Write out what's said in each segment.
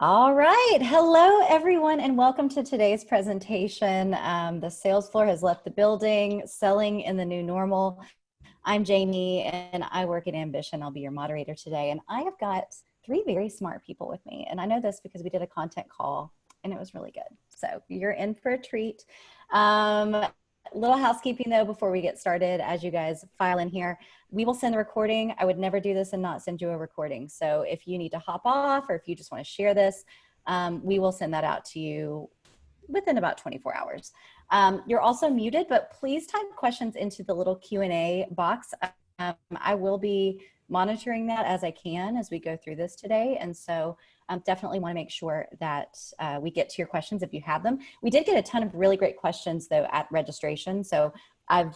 All right. Hello, everyone, and welcome to today's presentation. The sales floor has left the building, selling in the new normal. I'm Jamie, and I work at Ambition. I'll be your moderator today. And I have got three very smart people with me. And I know this because we did a content call, and it was really good. So you're in for a treat. Little housekeeping, though, before we get started, as you guys file in here. We will send a recording. I would never do this and not send you a recording. So if you need to hop off or if you just want to share this, we will send that out to you within about 24 hours. You're also muted, but please type questions into the little Q&A box. I will be monitoring that as I can as we go through this today. And so definitely want to make sure that we get to your questions if you have them. We did get a ton of really great questions, though, at registration. So I've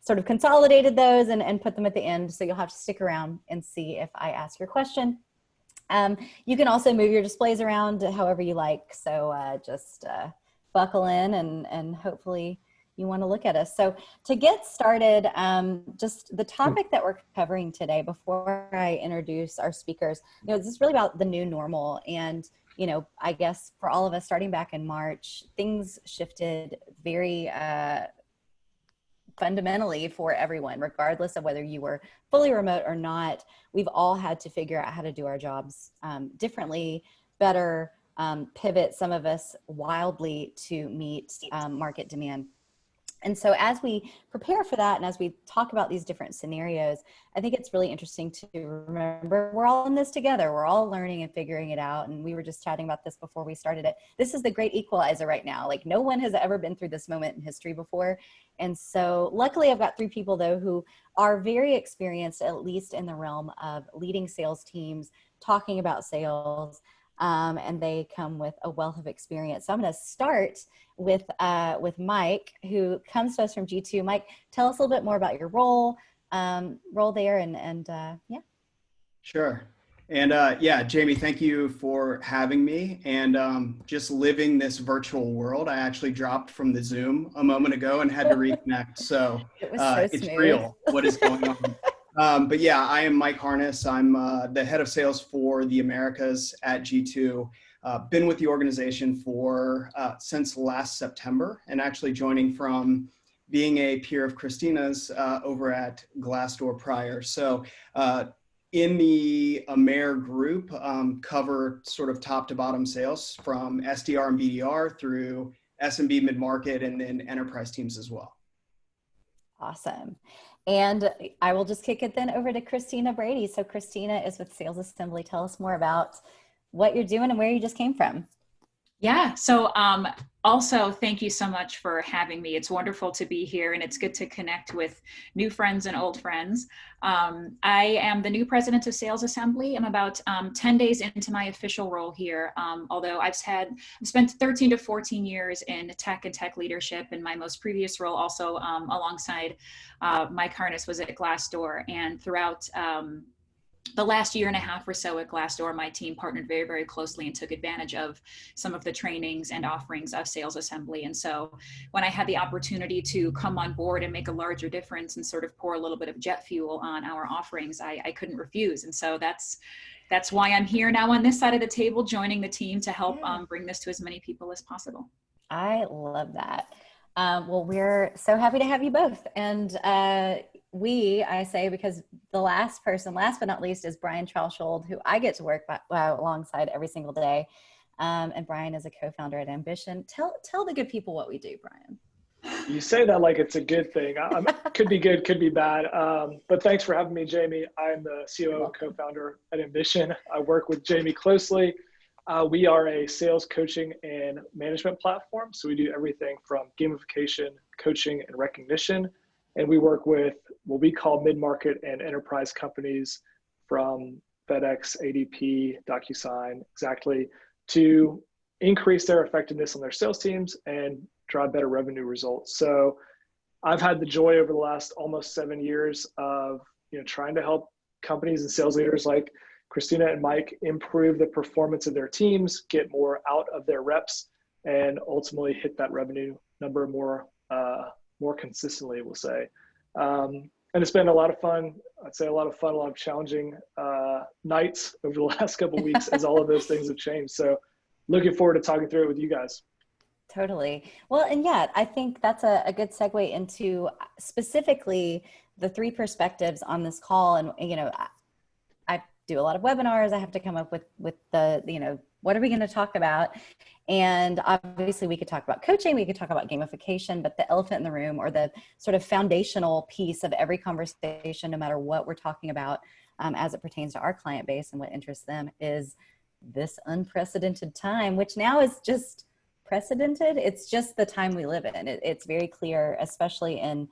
sort of consolidated those and put them at the end. So you'll have to stick around and see if I ask your question. You can also move your displays around however you like. So just buckle in and hopefully you want to look at us. So to get started, just the topic that we're covering today before I introduce our speakers, this is really about the new normal. And, I guess for all of us starting back in March, things shifted very fundamentally for everyone, regardless of whether you were fully remote or not. We've all had to figure out how to do our jobs differently, better, pivot, some of us wildly, to meet market demand. And so as we prepare for that and as we talk about these different scenarios, I think it's really interesting to remember we're all in this together. We're all learning and figuring it out. And we were just chatting about this before we started it. This is the great equalizer right now. Like, no one has ever been through this moment in history before. And so luckily I've got three people, though, who are very experienced, at least in the realm of leading sales teams, talking about sales, and they come with a wealth of experience. So I'm going to start with Mike, who comes to us from G2. Mike, tell us a little bit more about your role there, and yeah. Sure. And yeah, Jamie, thank you for having me. And just living this virtual world. I actually dropped from the Zoom a moment ago and had to reconnect. So it was so it's smooth. real what is going on. But yeah, I am Mike Harness. I'm the head of sales for the Americas at G2. Been with the organization for since last September, and actually joining from being a peer of Christina's over at Glassdoor prior. So in the AMER group, cover sort of top to bottom sales from SDR and BDR through SMB mid-market and then enterprise teams as well. Awesome. And I will just kick it then over to Christina Brady. So Christina is with Sales Assembly. Tell us more about what you're doing and where you just came from. Yeah. So also, thank you so much for having me. It's wonderful to be here, and it's good to connect with new friends and old friends. I am the new president of Sales Assembly. I'm about 10 days into my official role here, although I've spent 13 to 14 years in tech and tech leadership. In my most previous role, also alongside Mike Harness, was at Glassdoor, and throughout the last year and a half or so at Glassdoor, my team partnered very, very closely and took advantage of some of the trainings and offerings of Sales Assembly. And so when I had the opportunity to come on board and make a larger difference and sort of pour a little bit of jet fuel on our offerings, I couldn't refuse. And so that's why I'm here now on this side of the table, joining the team to help bring this to as many people as possible. I love that. Well, we're so happy to have you both. And I say, because the last but not least, is Brian Trauschold, who I get to work alongside every single day. And Brian is a co-founder at Ambition. Tell the good people what we do, Brian. You say that like it's a good thing. Could be good, could be bad. But thanks for having me, Jamie. I'm the COO and co-founder at Ambition. I work with Jamie closely. We are a sales coaching and management platform. So we do everything from gamification, coaching, and recognition. And we work with what we call mid-market and enterprise companies, from FedEx, ADP, DocuSign, exactly, to increase their effectiveness on their sales teams and drive better revenue results. So I've had the joy over the last almost 7 years of trying to help companies and sales leaders like Christina and Mike improve the performance of their teams, get more out of their reps, and ultimately hit that revenue number more consistently, we'll say. And it's been a lot of fun I'd say a lot of fun, a lot of challenging nights over the last couple of weeks as all of those things have changed. So looking forward to talking through it with you guys. Totally. Well, and yeah, I think that's a good segue into specifically the three perspectives on this call. And, I do a lot of webinars. I have to come up with the, what are we going to talk about? And obviously we could talk about coaching, we could talk about gamification, but the elephant in the room, or the sort of foundational piece of every conversation, no matter what we're talking about, as it pertains to our client base and what interests them, is this unprecedented time, which now is just precedented. It's just the time we live in. It's very clear, especially in,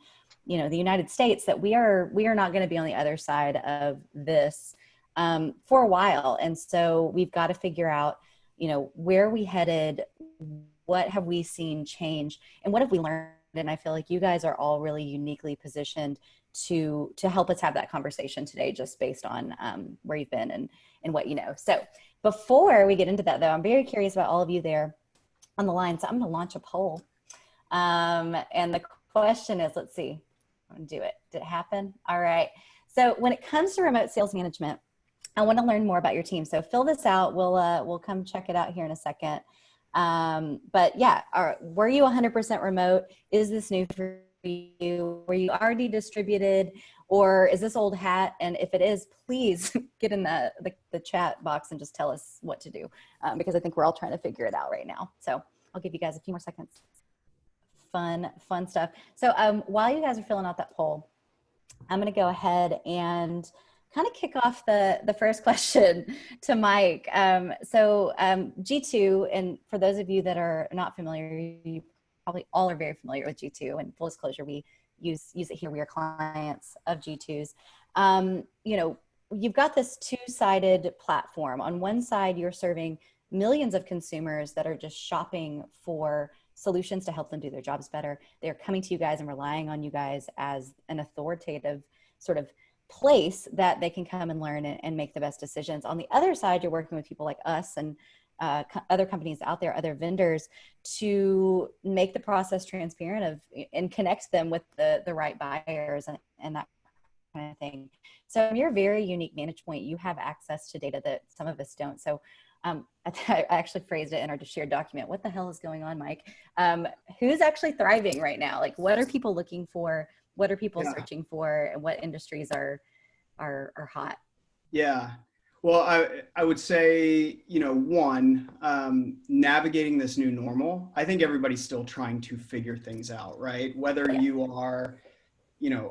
the United States, that we are not going to be on the other side of this for a while. And so we've got to figure out, where are we headed? What have we seen change? And what have we learned? And I feel like you guys are all really uniquely positioned to help us have that conversation today, just based on where you've been and what you know. So before we get into that, though, I'm very curious about all of you there on the line. So I'm going to launch a poll. And the question is, let's see, I'm going to do it. Did it happen? All right. So when it comes to remote sales management, I want to learn more about your team. So fill this out. We'll come check it out here in a second. But yeah, were you 100% remote? Is this new for you? Were you already distributed, or is this old hat? And if it is, please get in the chat box and just tell us what to do, because I think we're all trying to figure it out right now. So I'll give you guys a few more seconds. Fun stuff. So while you guys are filling out that poll, I'm going to go ahead and kind of kick off the first question to Mike. G2, and for those of you that are not familiar, you probably all are very familiar with G2, and full disclosure, we use it here. We are clients of G2's. You've got this two-sided platform. On one side, you're serving millions of consumers that are just shopping for solutions to help them do their jobs better. They're coming to you guys and relying on you guys as an authoritative sort of place that they can come and learn and make the best decisions. On the other side, you're working with people like us and other companies out there, other vendors, to make the process transparent and connect them with the right buyers and that kind of thing. So from your very unique vantage point, you have access to data that some of us don't. So I actually phrased it in our shared document. What the hell is going on, Mike? Who's actually thriving right now? Like, what are people looking for? What are people searching for, and what industries are hot? Yeah. Well, I would say, one, navigating this new normal. I think everybody's still trying to figure things out, right? Whether you are,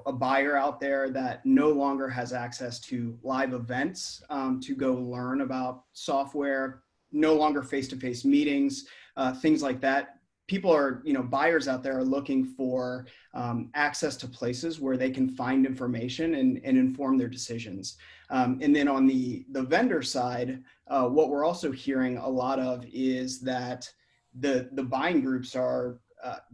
a buyer out there that no longer has access to live events to go learn about software, no longer face-to-face meetings, things like that. People are, buyers out there are looking for access to places where they can find information and inform their decisions. And then on the vendor side, what we're also hearing a lot of is that the buying groups are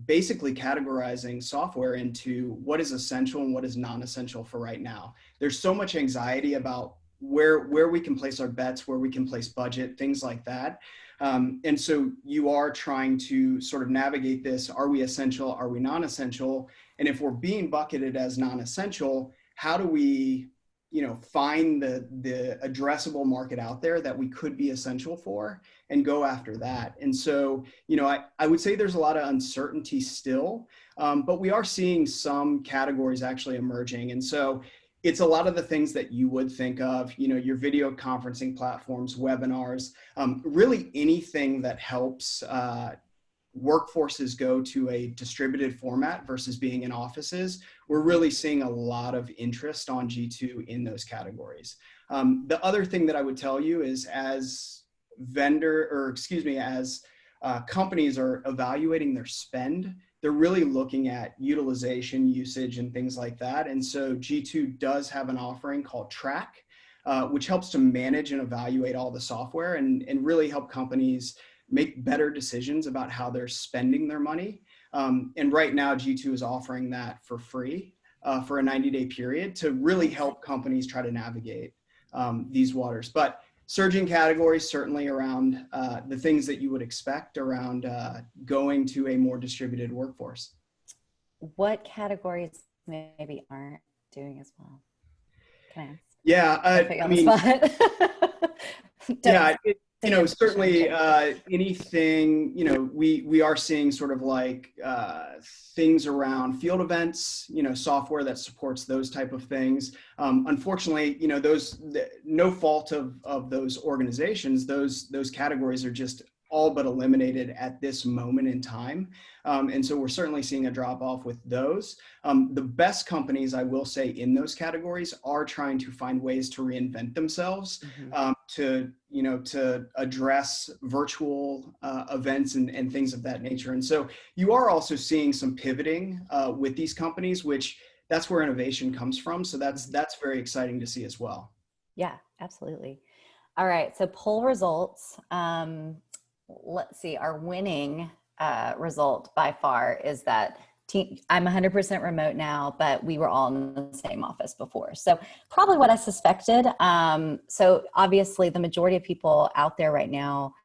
basically categorizing software into what is essential and what is non-essential for right now. There's so much anxiety about where we can place our bets, where we can place budget, things like that. And so you are trying to sort of navigate this. Are we essential? Are we non-essential? And if we're being bucketed as non-essential, how do we, find the addressable market out there that we could be essential for and go after that? And so, I would say there's a lot of uncertainty still, but we are seeing some categories actually emerging. And so it's a lot of the things that you would think of, your video conferencing platforms, webinars, really anything that helps workforces go to a distributed format versus being in offices. We're really seeing a lot of interest on G2 in those categories. The other thing that I would tell you is as companies are evaluating their spend, they're really looking at utilization, usage, and things like that. And so G2 does have an offering called Track, which helps to manage and evaluate all the software and really help companies make better decisions about how they're spending their money. And right now, G2 is offering that for free for a 90-day period to really help companies try to navigate these waters. But surging categories certainly around the things that you would expect around going to a more distributed workforce. What categories maybe aren't doing as well? Can I ask? Yeah, I put you I on the mean, spot. yeah, Say ambition, certainly Jay. anything, we are seeing sort of like things around field events, software that supports those type of things. Unfortunately, no fault of those organizations, those categories are just all but eliminated at this moment in time. And so we're certainly seeing a drop off with those. The best companies, I will say, in those categories are trying to find ways to reinvent themselves, to address virtual events and things of that nature. And so you are also seeing some pivoting with these companies, which that's where innovation comes from. So that's very exciting to see as well. Yeah, absolutely. All right. So poll results. Let's see. Our winning result by far is that I'm 100% remote now, but we were all in the same office before. So probably what I suspected. So obviously the majority of people out there right now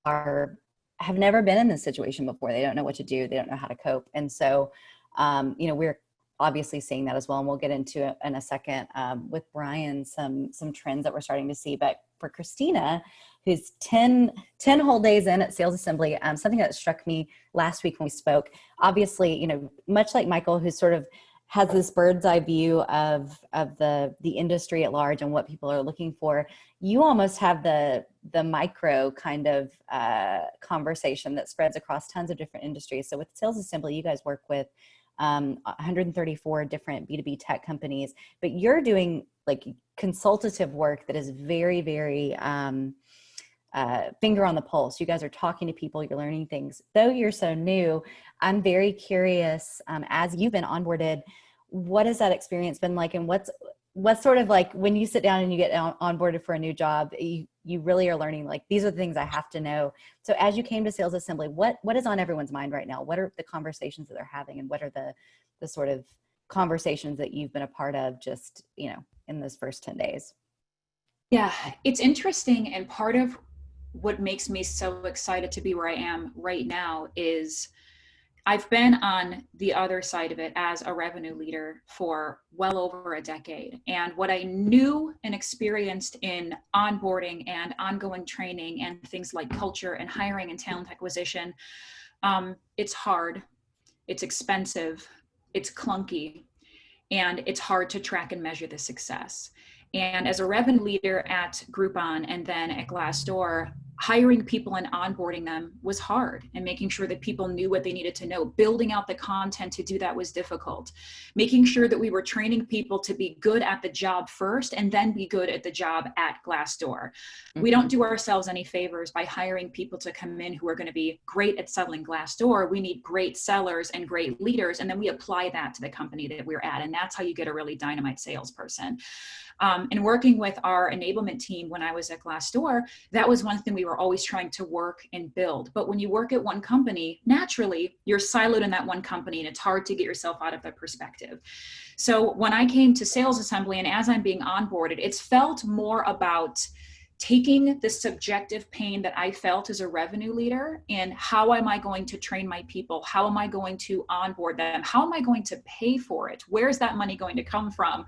have never been in this situation before. They don't know what to do. They don't know how to cope. And so, we're obviously seeing that as well. And we'll get into it in a second with Brian, some trends that we're starting to see. But for Christina, who's 10 whole days in at Sales Assembly, something that struck me last week when we spoke, obviously, much like Michael, who sort of has this bird's eye view of the industry at large and what people are looking for, you almost have the micro kind of conversation that spreads across tons of different industries. So with Sales Assembly, you guys work with 134 different B2B tech companies, but you're doing like consultative work that is very, very finger on the pulse. You guys are talking to people, you're learning things. Though you're so new, I'm very curious, as you've been onboarded, what has that experience been like? And what's sort of like when you sit down and you get onboarded for a new job, you really are learning, like, these are the things I have to know. So as you came to Sales Assembly, what is on everyone's mind right now? What are the conversations that they're having, and what are the sort of conversations that you've been a part of just, in those first 10 days? Yeah, it's interesting. And part of what makes me so excited to be where I am right now is I've been on the other side of it as a revenue leader for well over a decade. And what I knew and experienced in onboarding and ongoing training and things like culture and hiring and talent acquisition, it's hard, it's expensive, it's clunky, and it's hard to track and measure the success. And as a revenue leader at Groupon and then at Glassdoor, hiring people and onboarding them was hard, and making sure that people knew what they needed to know. Building out the content to do that was difficult. Making sure that we were training people to be good at the job first and then be good at the job at Glassdoor. We don't do ourselves any favors by hiring people to come in who are going to be great at selling Glassdoor. We need great sellers and great leaders, and then we apply that to the company that we're at. And that's how you get a really dynamite salesperson. And working with our enablement team when I was at Glassdoor, that was one thing we were always trying to work and build. But when you work at one company, naturally, you're siloed in that one company, and it's hard to get yourself out of that perspective. So when I came to Sales Assembly, and as I'm being onboarded, it's felt more about taking the subjective pain that I felt as a revenue leader, and how am I going to train my people? How am I going to onboard them? How am I going to pay for it? Where's that money going to come from?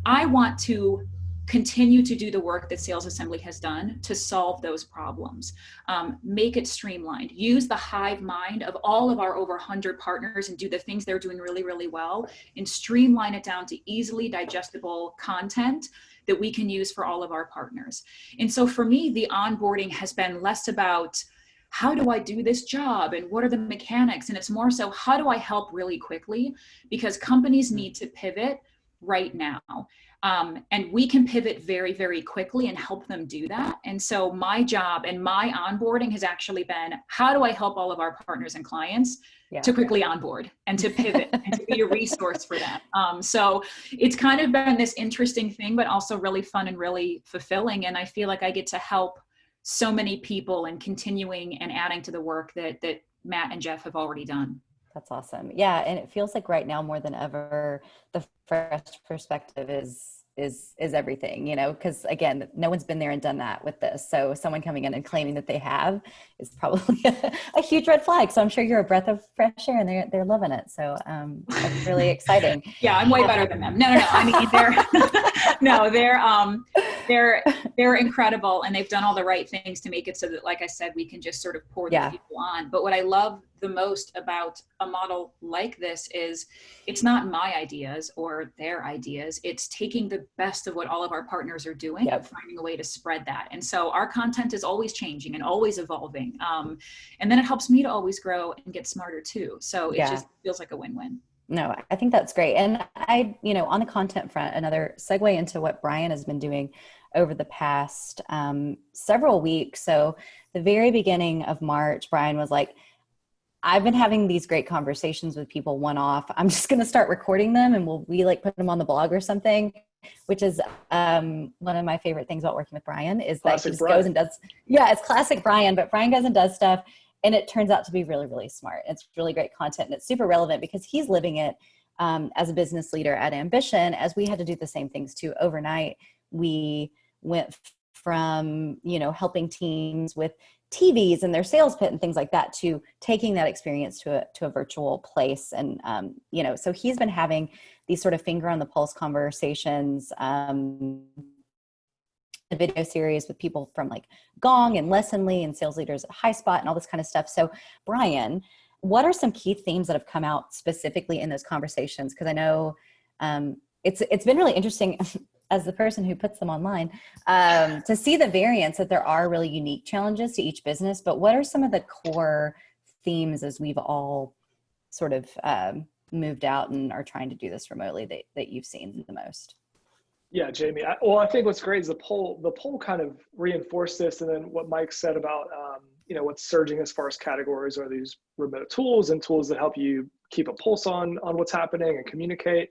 I want to continue to do the work that Sales Assembly has done to solve those problems, make it streamlined, use the hive mind of all of our over 100 partners and do the things they're doing really, really well, and streamline it down to easily digestible content that we can use for all of our partners. And so for me, the onboarding has been less about how do I do this job and what are the mechanics? And it's more so, how do I help really quickly? Because companies need to pivot right now. And we can pivot very, very quickly and help them do that. And so my job and my onboarding has actually been, how do I help all of our partners and clients to quickly onboard and to pivot and to be a resource for them? So it's kind of been this interesting thing, but also really fun and really fulfilling. And I feel like I get to help so many people and continuing and adding to the work that Matt and Jeff have already done. That's awesome. Yeah. And it feels like right now more than ever, the fresh perspective is is everything, you know, because again, no one's been there and done that with this. So someone coming in and claiming that they have is probably a huge red flag. So I'm sure you're a breath of fresh air, and they're loving it. So that's really exciting. Yeah, I'm way better than them. No. I mean, they're incredible, and they've done all the right things to make it so that, like I said, we can just sort of pour the people on. But what I love the most about a model like this is it's not my ideas or their ideas. It's taking the best of what all of our partners are doing and finding a way to spread that. And so our content is always changing and always evolving. And then it helps me to always grow and get smarter too. So it just feels like a win-win. No, I think that's great. And I, you know, on the content front, another segue into what Brian has been doing over the past several weeks. So the very beginning of March, Brian was like, I've been having these great conversations with people one-off. I'm just going to start recording them, and we like put them on the blog or something, which is one of my favorite things about working with Brian is that he just goes and does, it's classic Brian, but Brian goes and does stuff. And it turns out to be really, really smart. It's really great content, and it's super relevant because he's living it as a business leader at Ambition, as we had to do the same things too. Overnight, we went from, you know, helping teams with TVs and their sales pit and things like that to taking that experience to a virtual place. And, you know, so he's been having these sort of finger on the pulse conversations, a video series with people from like Gong and Lessonly and sales leaders at HighSpot and all this kind of stuff. So Brian, what are some key themes that have come out specifically in those conversations? Because I know it's been really interesting as the person who puts them online to see the variance, that there are really unique challenges to each business. But what are some of the core themes as we've all sort of moved out and are trying to do this remotely that you've seen the most? Yeah, Jamie. I think what's great is the poll kind of reinforced this, and then what Mike said about you know, what's surging as far as categories are these remote tools and tools that help you keep a pulse on what's happening and communicate.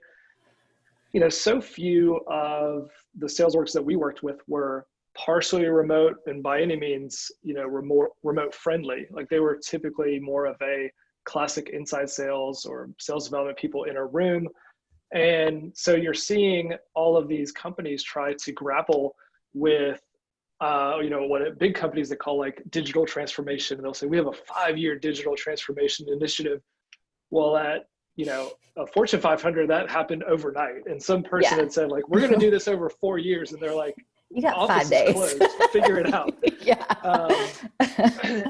You know, so few of the sales orgs that we worked with were partially remote and by any means, you know, remote friendly. Like they were typically more of a classic inside sales or sales development people in a room. And so you're seeing all of these companies try to grapple with, you know, what big companies that call like digital transformation. And they'll say, we have a 5-year digital transformation initiative. Well, at, you know, a Fortune 500, that happened overnight. And some person had said like, we're going to do this over 4 years. And they're like, you got 5 days. Closed. Figure it out.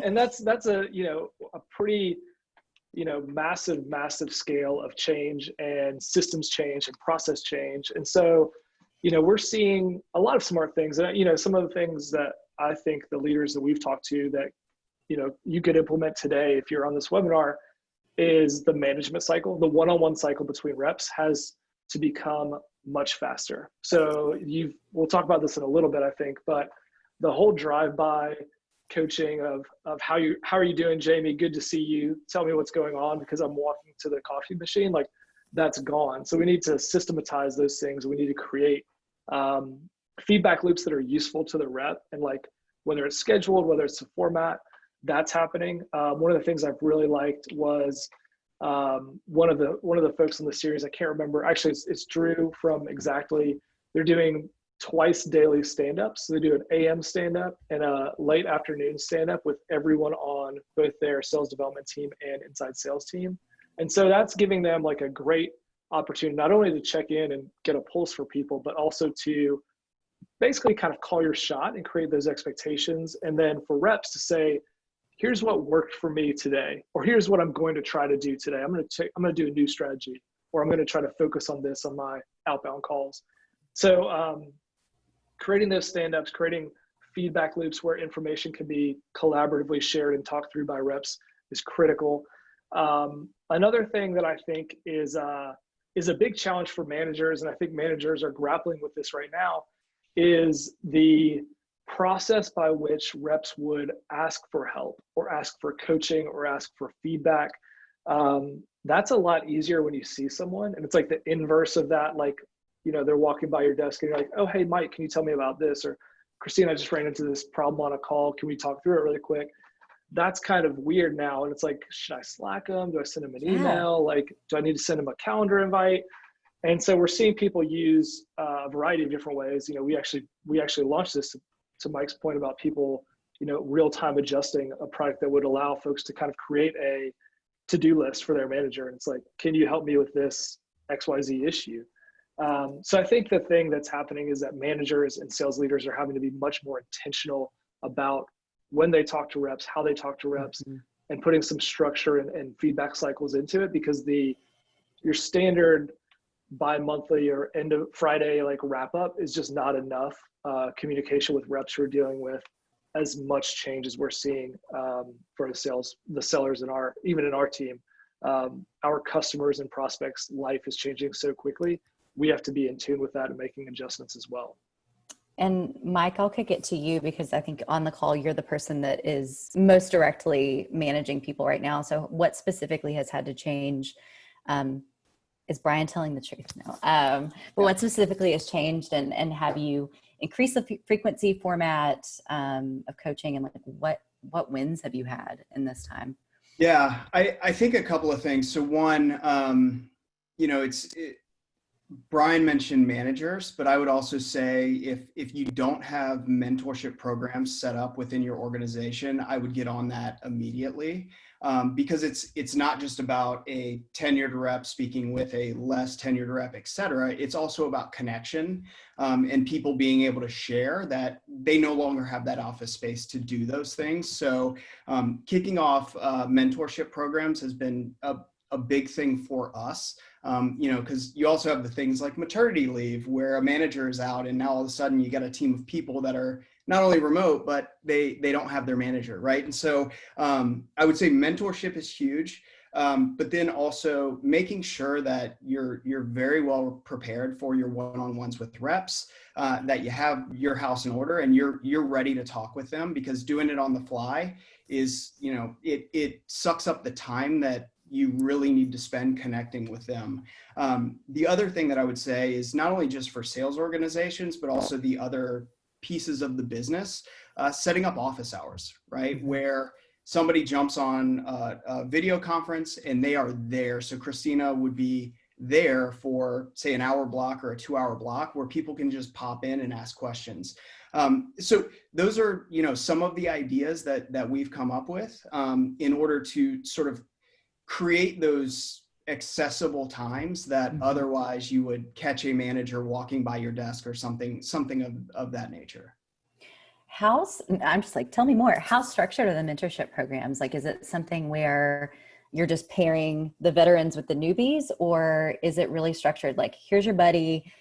And that's a, you know, a pretty, you know, massive scale of change and systems change and process change. And so, you know, we're seeing a lot of smart things. And, you know, some of the things that I think the leaders that we've talked to that, you know, you could implement today if you're on this webinar is the management cycle. The one-on-one cycle between reps has to become much faster. So we'll talk about this in a little bit, I think, but the whole drive-by coaching of how are you doing, Jamie? Good to see you. Tell me what's going on because I'm walking to the coffee machine. Like that's gone. So we need to systematize those things. We need to create feedback loops that are useful to the rep, and like whether it's scheduled, whether it's a format, that's happening. One of the things I've really liked was one of the folks in the series. I can't remember. Actually, it's Drew from Exactly. They're doing twice daily stand-ups. So they do an AM stand-up and a late afternoon stand-up with everyone on both their sales development team and inside sales team. And so that's giving them like a great opportunity, not only to check in and get a pulse for people, but also to basically kind of call your shot and create those expectations. And then for reps to say, here's what worked for me today, or here's what I'm going to try to do today. I'm going to do a new strategy, or I'm going to try to focus on this on my outbound calls. So creating those stand-ups, creating feedback loops where information can be collaboratively shared and talked through by reps is critical. Another thing that I think is a big challenge for managers, and I think managers are grappling with this right now, is the process by which reps would ask for help or ask for coaching or ask for feedback. That's a lot easier when you see someone, and it's like the inverse of that. Like, you know, they're walking by your desk and you're like, oh, hey, Mike, can you tell me about this? Or Christina, I just ran into this problem on a call. Can we talk through it really quick? That's kind of weird now. And it's like, should I Slack them? Do I send them an email? Like, do I need to send them a calendar invite? And so we're seeing people use a variety of different ways. You know, we actually launched this to Mike's point about people, you know, real-time adjusting a product that would allow folks to kind of create a to-do list for their manager. And it's like, can you help me with this XYZ issue? So I think the thing that's happening is that managers and sales leaders are having to be much more intentional about when they talk to reps, how they talk to reps, and putting some structure and feedback cycles into it, because your standard bi-monthly or end of Friday like wrap up is just not enough communication with reps who are dealing with as much change as we're seeing for the sellers in our team. Our customers and prospects' life is changing so quickly. We have to be in tune with that and making adjustments as well. And Mike, I'll kick it to you because I think on the call, you're the person that is most directly managing people right now. So what specifically has had to change? Is Brian telling the truth? No. But what specifically has changed, and have you increased the frequency format of coaching, and like what wins have you had in this time? Yeah, I think a couple of things. So one, you know, Brian mentioned managers, but I would also say if you don't have mentorship programs set up within your organization, I would get on that immediately, because it's not just about a tenured rep speaking with a less tenured rep, et cetera. It's also about connection and people being able to share that they no longer have that office space to do those things. So kicking off mentorship programs has been a big thing for us. You know, because you also have the things like maternity leave where a manager is out and now all of a sudden you got a team of people that are not only remote, but they don't have their manager, right? And so I would say mentorship is huge, but then also making sure that you're very well prepared for your one-on-ones with reps, that you have your house in order and you're ready to talk with them, because doing it on the fly is, you know, it sucks up the time that you really need to spend connecting with them. The other thing that I would say is not only just for sales organizations, but also the other pieces of the business, setting up office hours, right? Where somebody jumps on a video conference and they are there. So Christina would be there for, say, an hour block or a 2-hour block where people can just pop in and ask questions. So those are, you know, some of the ideas that we've come up with in order to sort of create those accessible times that otherwise you would catch a manager walking by your desk or something of that nature. I'm just like, tell me more. How structured are the mentorship programs? Like, is it something where you're just pairing the veterans with the newbies, or is it really structured? Like, here's your buddy,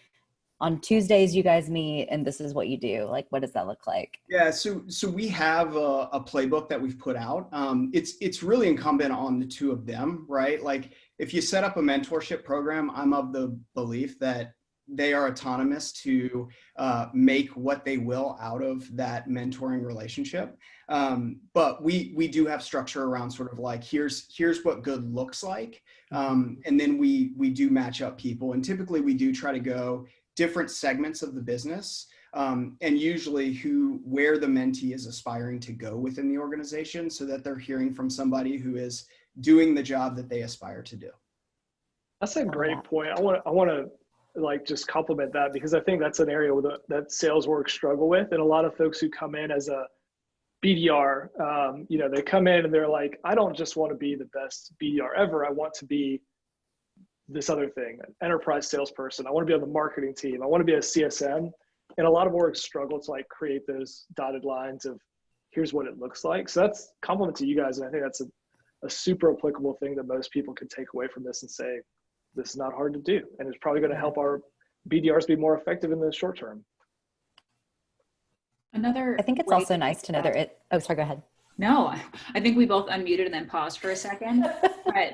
on Tuesdays you guys meet and this is what you do. Like, what does that look like? Yeah, so we have a playbook that we've put out. It's really incumbent on the two of them, right? Like, if you set up a mentorship program, I'm of the belief that they are autonomous to make what they will out of that mentoring relationship. But we do have structure around sort of like, here's what good looks like. And then we do match up people. And typically we do try to go different segments of the business, and usually where the mentee is aspiring to go within the organization, so that they're hearing from somebody who is doing the job that they aspire to do. That's a great point. I want to like just compliment that, because I think that's an area that sales orgs struggle with. And a lot of folks who come in as a BDR, you know, they come in and they're like, I don't just want to be the best BDR ever. I want to be this other thing, an enterprise salesperson. I want to be on the marketing team. I want to be a CSM. And a lot of orgs struggle to like create those dotted lines of here's what it looks like. So that's a compliment to you guys. And I think that's a super applicable thing that most people could take away from this and say, this is not hard to do. And it's probably going to help our BDRs be more effective in the short term. I think it's also nice to know that oh, sorry, go ahead. No, I think we both unmuted and then paused for a second. But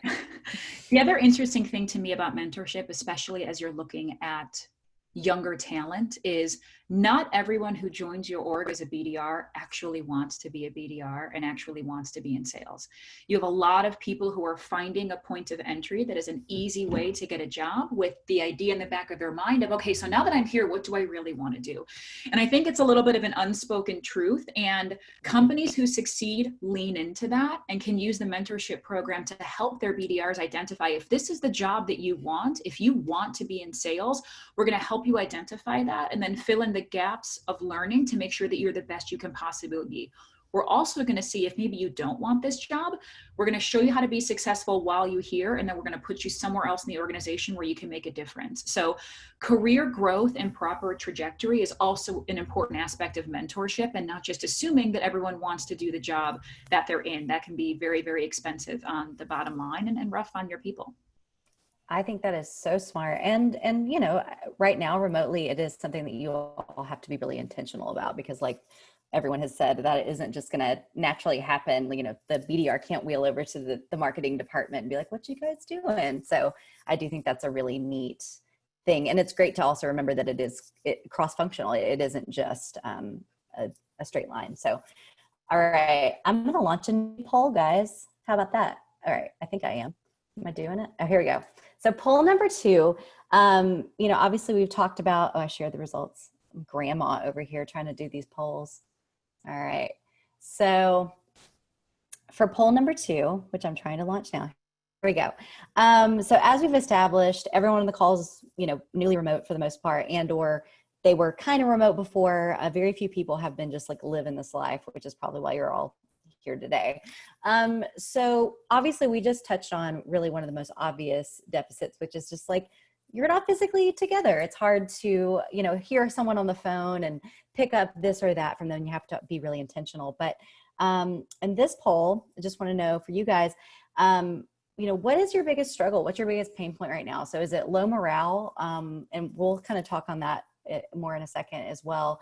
the other interesting thing to me about mentorship, especially as you're looking at younger talent is not everyone who joins your org as a BDR actually wants to be a BDR and actually wants to be in sales. You have a lot of people who are finding a point of entry that is an easy way to get a job with the idea in the back of their mind of, okay, so now that I'm here, what do I really want to do? And I think it's a little bit of an unspoken truth, and companies who succeed lean into that and can use the mentorship program to help their BDRs identify if this is the job that you want, if you want to be in sales, we're going to help you identify that and then fill in the gaps of learning to make sure that you're the best you can possibly be. We're also going to see if maybe you don't want this job. We're going to show you how to be successful while you're here, and then we're going to put you somewhere else in the organization where you can make a difference. So career growth and proper trajectory is also an important aspect of mentorship, and not just assuming that everyone wants to do the job that they're in. That can be very, very expensive on the bottom line and rough on your people. I think that is so smart. And, you know, right now remotely, it is something that you all have to be really intentional about, because like everyone has said, that it isn't just going to naturally happen. You know, the BDR can't wheel over to the marketing department and be like, what you guys doing? So I do think that's a really neat thing. And it's great to also remember that it is cross-functional. It isn't just a straight line. So, all right, I'm going to launch a new poll, guys. How about that? All right, I think I am. Am I doing it? Oh, here we go. So poll number 2, you know, obviously we've talked about, oh, I shared the results. Grandma over here trying to do these polls. All right. So for poll number 2, which I'm trying to launch now, here we go. So as we've established, everyone on the call is, you know, newly remote for the most part, and or they were kind of remote before. Very few people have been just like living this life, which is probably why you're all here today. So obviously we just touched on really one of the most obvious deficits, which is just like, you're not physically together. It's hard to, you know, hear someone on the phone and pick up this or that from them. You have to be really intentional. But in this poll, I just want to know for you guys, you know, what is your biggest struggle? What's your biggest pain point right now? So is it low morale? And we'll kind of talk on that more in a second as well.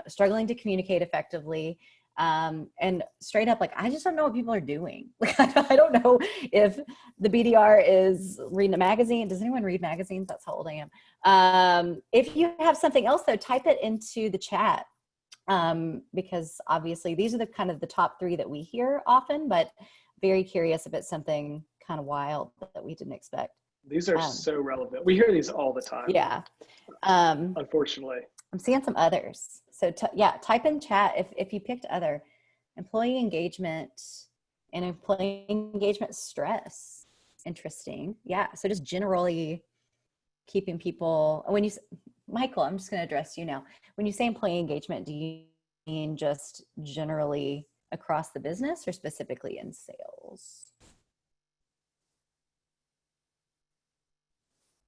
Struggling to communicate effectively. And straight up, like, I just don't know what people are doing. Like, I don't know if the BDR is reading a magazine. Does anyone read magazines? That's how old I am. If you have something else though, type it into the chat. Because obviously these are the kind of the top 3 that we hear often, but very curious if it's something kind of wild that we didn't expect. These are so relevant. We hear these all the time. Yeah. Unfortunately. I'm seeing some others. So yeah, type in chat if you picked other. Employee engagement and employee engagement stress. Interesting. Yeah. So just generally keeping people, when you, Michael, I'm just going to address you now. When you say employee engagement, do you mean just generally across the business or specifically in sales?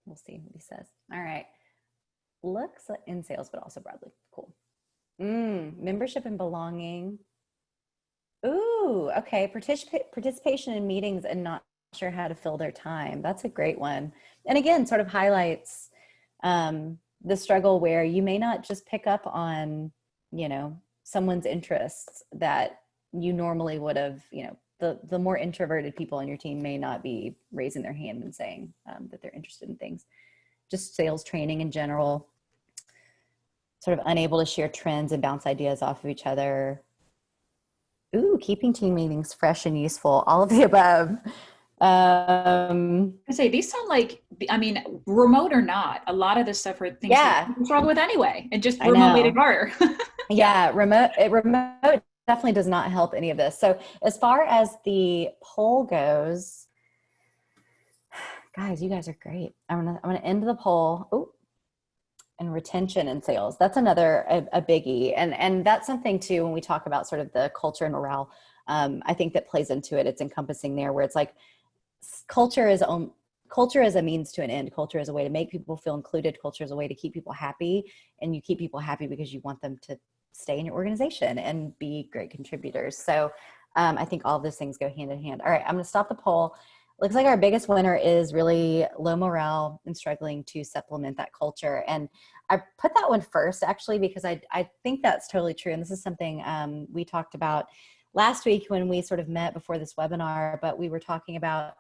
We'll see what he says. All right. Looks like in sales, but also broadly. Cool. Membership and belonging. Ooh, okay. Participation in meetings and not sure how to fill their time. That's a great one. And again, sort of highlights the struggle where you may not just pick up on, you know, someone's interests that you normally would have, you know, the more introverted people on your team may not be raising their hand and saying that they're interested in things. Just sales training in general, sort of unable to share trends and bounce ideas off of each other. Ooh, keeping team meetings fresh and useful, all of the above. I say these sound like, I mean, remote or not, a lot of this stuff are things that you struggle with anyway, and just remote made it harder. Yeah, remote definitely does not help any of this. So as far as the poll goes, guys, you guys are great. I'm gonna end the poll. Oh, and retention in sales. That's another a biggie, and that's something too when we talk about sort of the culture and morale. I think that plays into it. It's encompassing there, where it's like culture is a means to an end. Culture is a way to make people feel included. Culture is a way to keep people happy, and you keep people happy because you want them to stay in your organization and be great contributors. So I think all of those things go hand in hand. All right, I'm going to stop the poll. Looks like our biggest winner is really low morale and struggling to supplement that culture. And I put that one first, actually, because I think that's totally true. And this is something we talked about last week when we sort of met before this webinar, but we were talking about,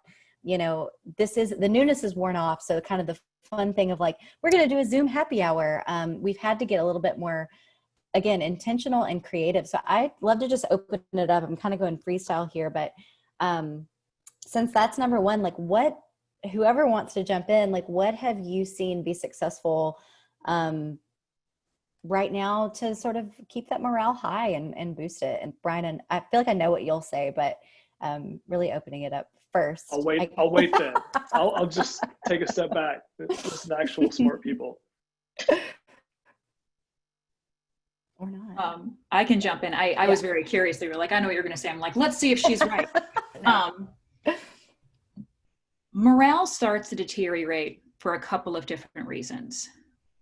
you know, the newness is worn off. So kind of the fun thing of like, we're going to do a Zoom happy hour. We've had to get a little bit more, again, intentional and creative. So I'd love to just open it up. I'm kind of going freestyle here, but since that's number one, like whoever wants to jump in, like what have you seen be successful right now to sort of keep that morale high and boost it? And Brian, and I feel like I know what you'll say, but really opening it up first. I'll wait then. I'll just take a step back. Listen to actual smart people. Or not. I can jump in. I was very curious. They were like, I know what you're going to say. I'm like, let's see if she's right. Morale starts to deteriorate for a couple of different reasons.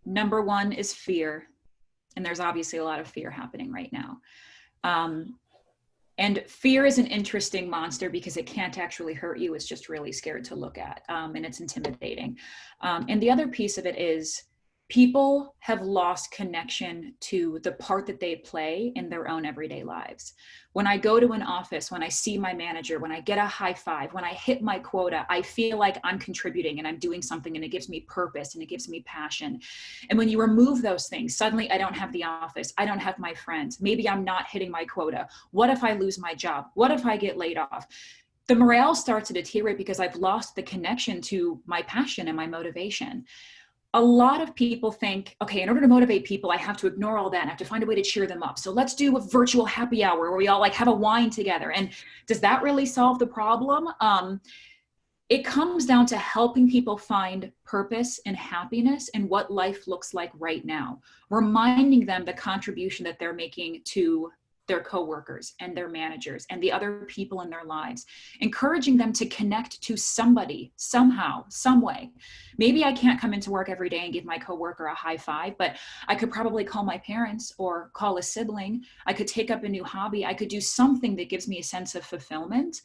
Number one is fear. And there's obviously a lot of fear happening right now. And fear is an interesting monster because it can't actually hurt you. It's just really scared to look at, and it's intimidating. And the other piece of it is people have lost connection to the part that they play in their own everyday lives. When I go to an office, when I see my manager, when I get a high five, when I hit my quota, I feel like I'm contributing and I'm doing something, and it gives me purpose and it gives me passion. And when you remove those things, suddenly I don't have the office. I don't have my friends. Maybe I'm not hitting my quota. What if I lose my job? What if I get laid off? The morale starts to deteriorate because I've lost the connection to my passion and my motivation. A lot of people think, okay, in order to motivate people, I have to ignore all that and I have to find a way to cheer them up. So let's do a virtual happy hour where we all like have a wine together. And does that really solve the problem? It comes down to helping people find purpose and happiness and what life looks like right now, reminding them the contribution that they're making to their coworkers and their managers and the other people in their lives, encouraging them to connect to somebody, somehow, some way. Maybe I can't come into work every day and give my coworker a high five, but I could probably call my parents or call a sibling. I could take up a new hobby. I could do something that gives me a sense of fulfillment.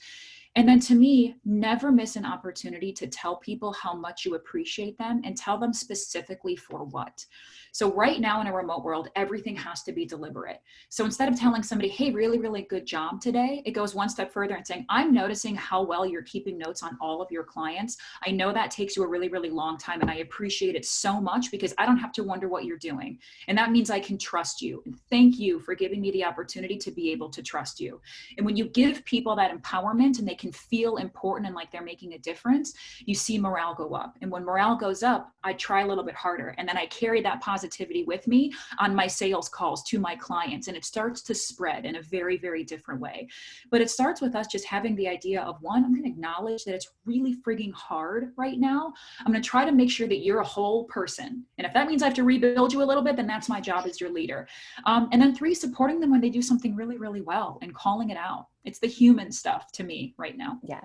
And then to me, never miss an opportunity to tell people how much you appreciate them and tell them specifically for what. So right now in a remote world, everything has to be deliberate. So instead of telling somebody, hey, really, really good job today, it goes one step further and saying, I'm noticing how well you're keeping notes on all of your clients. I know that takes you a really, really long time, and I appreciate it so much because I don't have to wonder what you're doing. And that means I can trust you. And thank you for giving me the opportunity to be able to trust you. And when you give people that empowerment and they can feel important and like they're making a difference, you see morale go up. And when morale goes up, I try a little bit harder. And then I carry that positivity with me on my sales calls to my clients. And it starts to spread in a very, very different way. But it starts with us just having the idea of, one, I'm going to acknowledge that it's really frigging hard right now. I'm going to try to make sure that you're a whole person. And if that means I have to rebuild you a little bit, then that's my job as your leader. And then three, supporting them when they do something really, really well and calling it out. It's the human stuff to me right now. Yeah.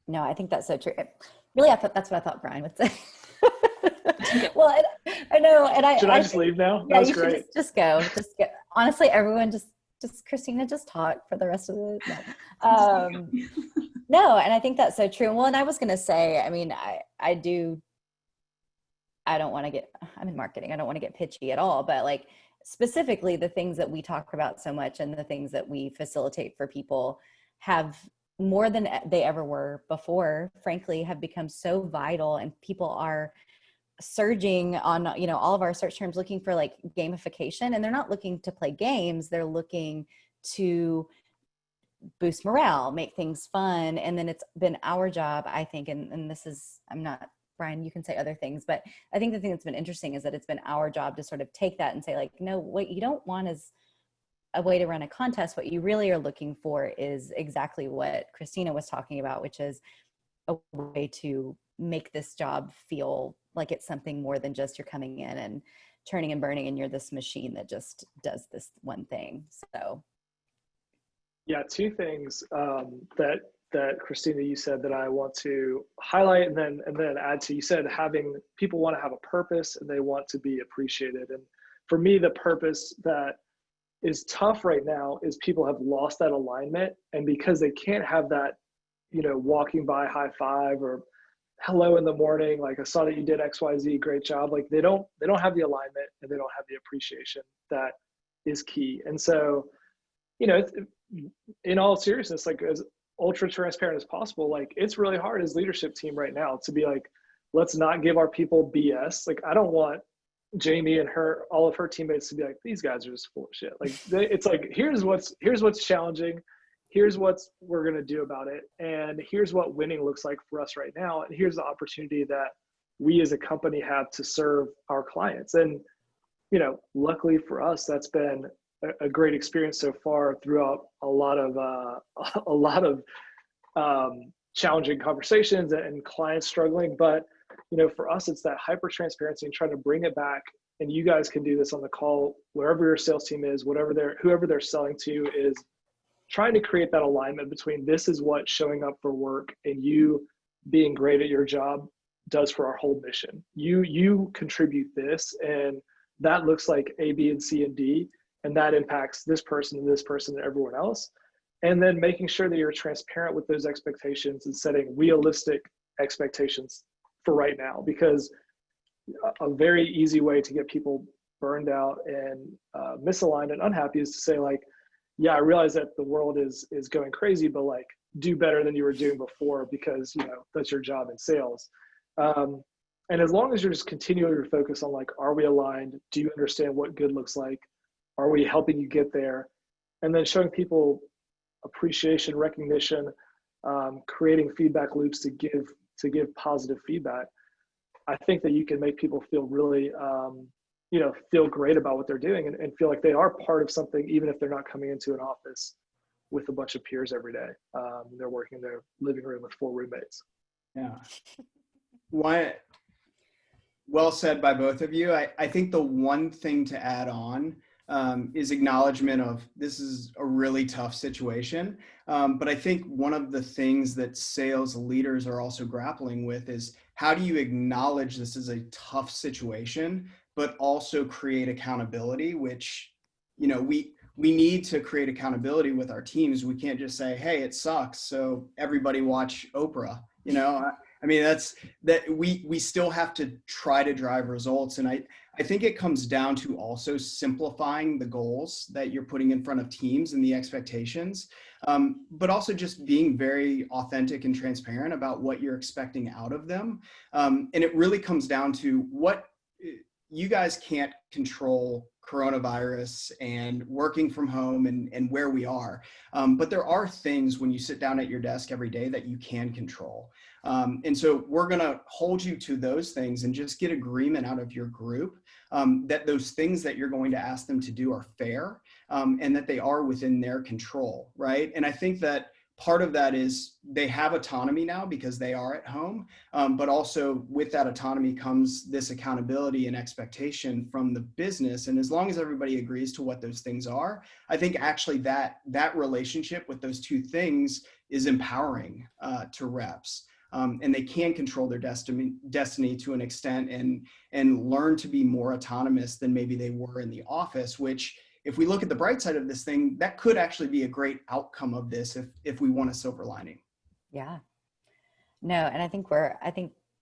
No, I think that's so true. Really, I thought that's what I thought Brian would say. Well, I know. And Should I just leave now? Yeah, that was you great. Should just go. Honestly, everyone just Christina, just talk for the rest of the no, and I think that's so true. Well, and I was going to say, I mean, I'm in marketing. I don't want to get pitchy at all, but like specifically the things that we talk about so much and the things that we facilitate for people have more than they ever were before, frankly, have become so vital, and people are surging on, all of our search terms looking for like gamification, and they're not looking to play games. They're looking to boost morale, make things fun. And then it's been our job, I think, and this is, Brian, you can say other things, but I think the thing that's been interesting is that it's been our job to sort of take that and say like, no, what you don't want is a way to run a contest. What you really are looking for is exactly what Christina was talking about, which is a way to make this job feel like it's something more than just you're coming in and turning and burning and you're this machine that just does this one thing. So yeah, two things that Christina, you said that I want to highlight and then add to. You said having people want to have a purpose and they want to be appreciated. And for me, the purpose that is tough right now is people have lost that alignment. And because they can't have that, walking by high five or hello in the morning, like I saw that you did XYZ, great job. Like they don't have the alignment and they don't have the appreciation that is key. And so, in all seriousness, like ultra transparent as possible, like it's really hard as leadership team right now to be like, let's not give our people BS. Like, I don't want Jamie and all of her teammates to be like, these guys are just full of shit. Like, it's like, here's what's challenging. Here's what we're going to do about it. And here's what winning looks like for us right now. And here's the opportunity that we as a company have to serve our clients. And, you know, luckily for us, that's been a great experience so far throughout a lot of challenging conversations and clients struggling. But, you know, for us, it's that hyper transparency and trying to bring it back. And you guys can do this on the call, wherever your sales team is, whoever they're selling to, is trying to create that alignment between this is what showing up for work and you being great at your job does for our whole mission. You contribute this, and that looks like A, B, and C, and D, and that impacts this person and everyone else. And then making sure that you're transparent with those expectations and setting realistic expectations for right now, because a very easy way to get people burned out and misaligned and unhappy is to say, like, yeah, I realize that the world is going crazy, but like, do better than you were doing before, because, you know, that's your job in sales. And as long as you're just continually focused on like, are we aligned? Do you understand what good looks like? Are we helping you get there? And then showing people appreciation, recognition, creating feedback loops to give positive feedback. I think that you can make people feel really, you know, feel great about what they're doing and feel like they are part of something, even if they're not coming into an office with a bunch of peers every day. They're working in their living room with 4 roommates. Yeah. Well said by both of you. I think the one thing to add on is acknowledgement of this is a really tough situation. But I think one of the things that sales leaders are also grappling with is, how do you acknowledge this is a tough situation, but also create accountability, which, you know, we need to create accountability with our teams. We can't just say, hey, it sucks, so everybody watch Oprah. You know, I mean, we still have to try to drive results. And I think it comes down to also simplifying the goals that you're putting in front of teams and the expectations, but also just being very authentic and transparent about what you're expecting out of them. And it really comes down to what you guys can't control coronavirus and working from home and where we are. But there are things when you sit down at your desk every day that you can control. And so we're going to hold you to those things and just get agreement out of your group that those things that you're going to ask them to do are fair and that they are within their control, right? And I think that part of that is they have autonomy now because they are at home, but also with that autonomy comes this accountability and expectation from the business. And as long as everybody agrees to what those things are, I think actually that relationship with those two things is empowering to reps. And they can control their destiny to an extent and learn to be more autonomous than maybe they were in the office, which, if we look at the bright side of this thing, that could actually be a great outcome of this if we want a silver lining. Yeah. No, and I think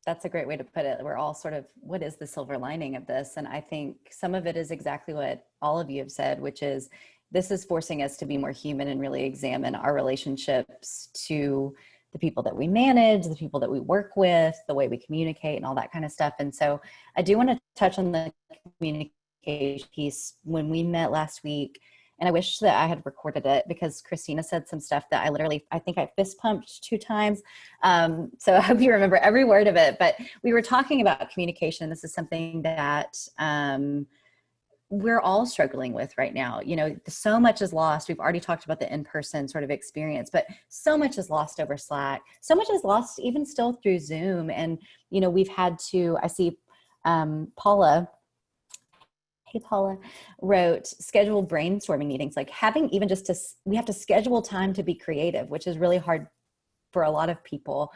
that's a great way to put it. We're all sort of, what is the silver lining of this? And I think some of it is exactly what all of you have said, which is this is forcing us to be more human and really examine our relationships to the people that we manage, the people that we work with, the way we communicate and all that kind of stuff. And so I do want to touch on the communication piece. When we met last week, and I wish that I had recorded it because Christina said some stuff that I think I fist pumped 2 times. So I hope you remember every word of it, but we were talking about communication. This is something that we're all struggling with right now. You know, so much is lost. We've already talked about the in-person sort of experience, but so much is lost over Slack. So much is lost even still through Zoom. And, you know, we've had to, I see Paula wrote scheduled brainstorming meetings, like having even just we have to schedule time to be creative, which is really hard for a lot of people,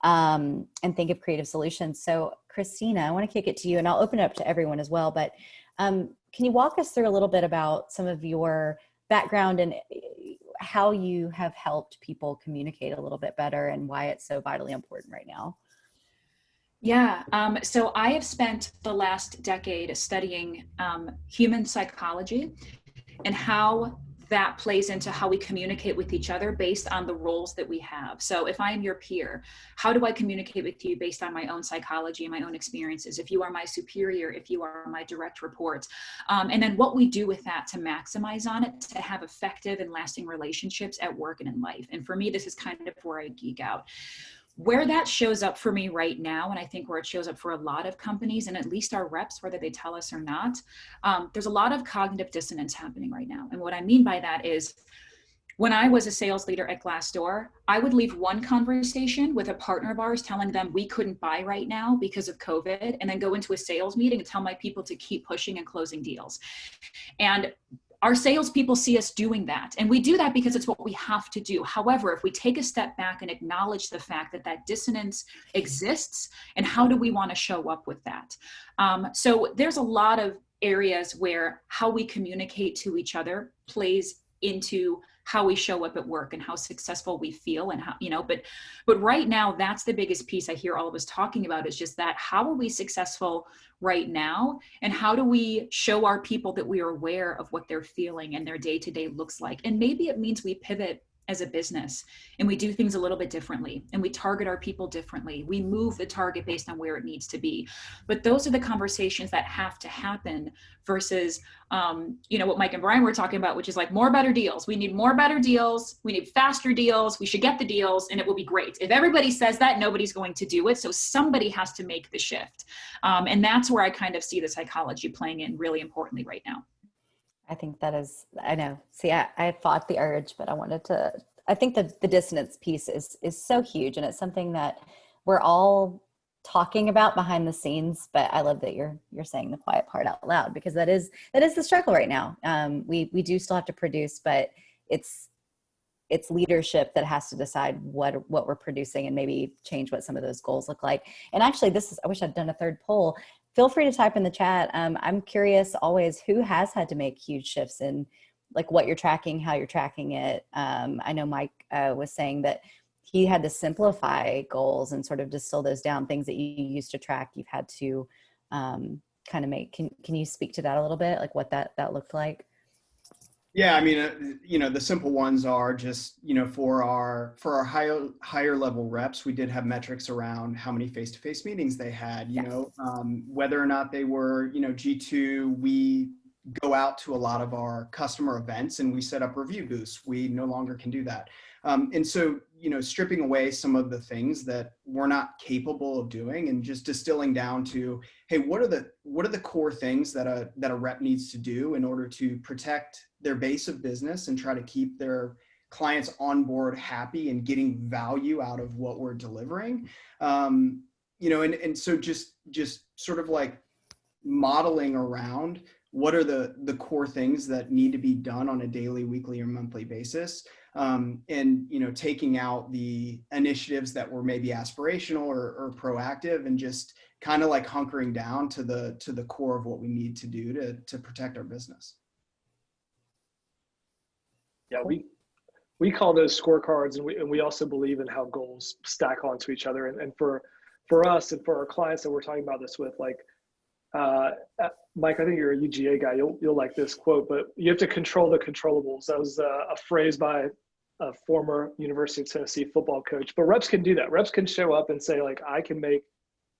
and think of creative solutions. So Christina, I want to kick it to you, and I'll open it up to everyone as well, but can you walk us through a little bit about some of your background and how you have helped people communicate a little bit better and why it's so vitally important right now? Yeah, so I have spent the last decade studying human psychology and how that plays into how we communicate with each other based on the roles that we have. So if I'm your peer, how do I communicate with you based on my own psychology and my own experiences? If you are my superior, if you are my direct report, and then what we do with that to maximize on it, to have effective and lasting relationships at work and in life. And for me, this is kind of where I geek out. Where that shows up for me right now, and I think where it shows up for a lot of companies, and at least our reps, whether they tell us or not, there's a lot of cognitive dissonance happening right now. And what I mean by that is, when I was a sales leader at Glassdoor, I would leave one conversation with a partner of ours telling them we couldn't buy right now because of COVID, and then go into a sales meeting and tell my people to keep pushing and closing deals. And our salespeople see us doing that. And we do that because it's what we have to do. However, if we take a step back and acknowledge the fact that that dissonance exists, and how do we want to show up with that? So there's a lot of areas where how we communicate to each other plays into how we show up at work and how successful we feel, and how, but right now, that's the biggest piece I hear all of us talking about, is just that, how are we successful right now? And how do we show our people that we are aware of what they're feeling and their day-to-day looks like? And maybe it means we pivot as a business and we do things a little bit differently, and we target our people differently. We move the target based on where it needs to be. But those are the conversations that have to happen versus, what Mike and Brian were talking about, which is like more better deals. We need more better deals. We need faster deals. We should get the deals and it will be great. If everybody says that, nobody's going to do it. So somebody has to make the shift. And that's where I kind of see the psychology playing in really importantly right now. I think that is, I know. See, I fought the urge, but I think that the dissonance piece is so huge, and it's something that we're all talking about behind the scenes, but I love that you're saying the quiet part out loud, because that is the struggle right now. We do still have to produce, but it's leadership that has to decide what we're producing and maybe change what some of those goals look like. And actually, I wish I'd done a third poll. Feel free to type in the chat. I'm curious always who has had to make huge shifts in like what you're tracking, how you're tracking it. I know Mike was saying that he had to simplify goals and sort of distill those down, things that you used to track. You've had to kind of make. Can you speak to that a little bit, like what that looked like? Yeah, I mean, the simple ones are just, for our higher level reps, we did have metrics around how many face-to-face meetings they had, whether or not they were, G2, we go out to a lot of our customer events and we set up review booths. We no longer can do that. And so, stripping away some of the things that we're not capable of doing and just distilling down to, hey, what are the core things that a rep needs to do in order to protect their base of business and try to keep their clients on board happy and getting value out of what we're delivering. And so just sort of like modeling around what are the core things that need to be done on a daily, weekly, or monthly basis. And, taking out the initiatives that were maybe aspirational or proactive, and just kind of like hunkering down to the core of what we need to do to protect our business. Yeah, we call those scorecards, and we also believe in how goals stack onto each other. And for us and for our clients that we're talking about this with, like, Mike, I think you're a UGA guy. You'll like this quote, but you have to control the controllables. That was a phrase by a former University of Tennessee football coach. But reps can do that. Reps can show up and say, like, I can make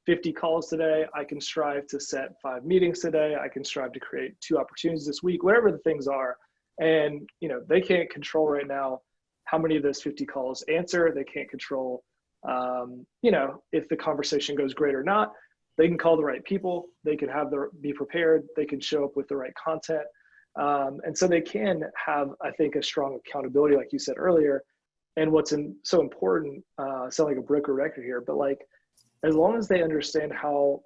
50 calls today. I can strive to set 5 meetings today. I can strive to create 2 opportunities this week, whatever the things are. And, they can't control right now how many of those 50 calls answer. They can't control, if the conversation goes great or not. They can call the right people. They can be prepared. They can show up with the right content. And so they can have, I think, a strong accountability, like you said earlier. And what's so important, sound like a broken record here, but like, as long as they understand how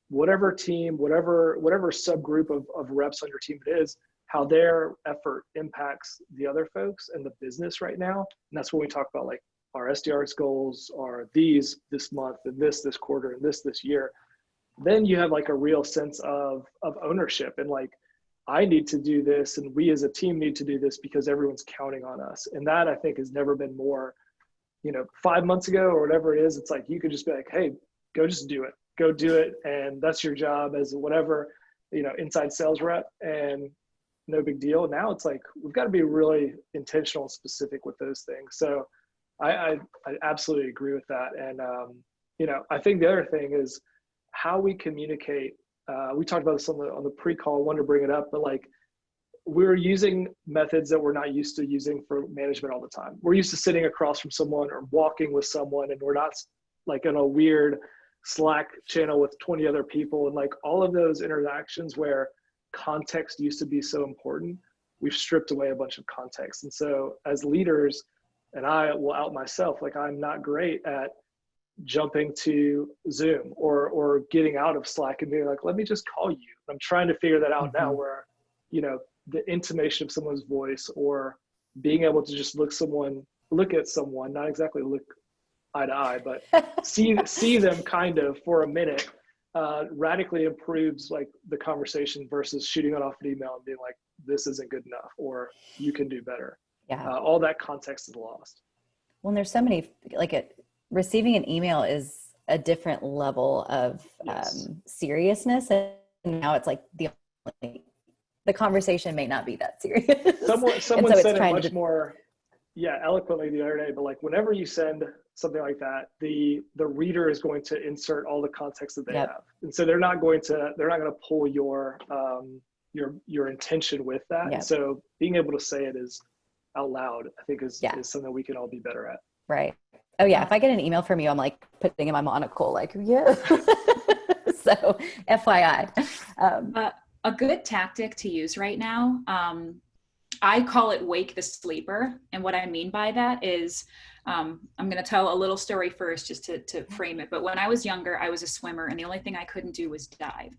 whatever team, whatever subgroup of reps on your team it is, how their effort impacts the other folks and the business right now. And that's when we talk about like our SDR's goals are these this month and this quarter and this year. Then you have like a real sense of ownership, and like, I need to do this and we as a team need to do this because everyone's counting on us. And that, I think, has never been more, 5 months ago or whatever it is, it's like, you could just be like, hey, go just do it. And that's your job as whatever, inside sales rep. And no big deal. Now it's like, we've got to be really intentional and specific with those things. So I absolutely agree with that. And, I think the other thing is how we communicate. We talked about this on the pre-call. I wanted to bring it up, but like, we're using methods that we're not used to using for management all the time. We're used to sitting across from someone or walking with someone, and we're not like in a weird Slack channel with 20 other people. And like all of those interactions where context used to be so important, we've stripped away a bunch of context. And so as leaders, and I will out myself, like I'm not great at jumping to Zoom or getting out of Slack and being like, let me just call you. I'm trying to figure that out now, where, the intonation of someone's voice, or being able to just look at someone, not exactly look eye to eye, but see them kind of for a minute, radically improves like the conversation versus shooting it off an email and being like, this isn't good enough, or you can do better. Yeah. All that context is lost. Well, and there's so many, receiving an email is a different level of seriousness. And now it's like the conversation may not be that serious. Someone so said it much more, eloquently the other day, but like whenever you send something like that, the reader is going to insert all the context that they have. And so they're not going to pull your intention with that. And so being able to say it is out loud, I think is something we can all be better at. Right. Oh yeah. If I get an email from you, I'm like putting in my monocle, like, yeah. So FYI. A good tactic to use right now, I call it wake the sleeper. And what I mean by that is, I'm going to tell a little story first just to frame it. But when I was younger, I was a swimmer, and the only thing I couldn't do was dive.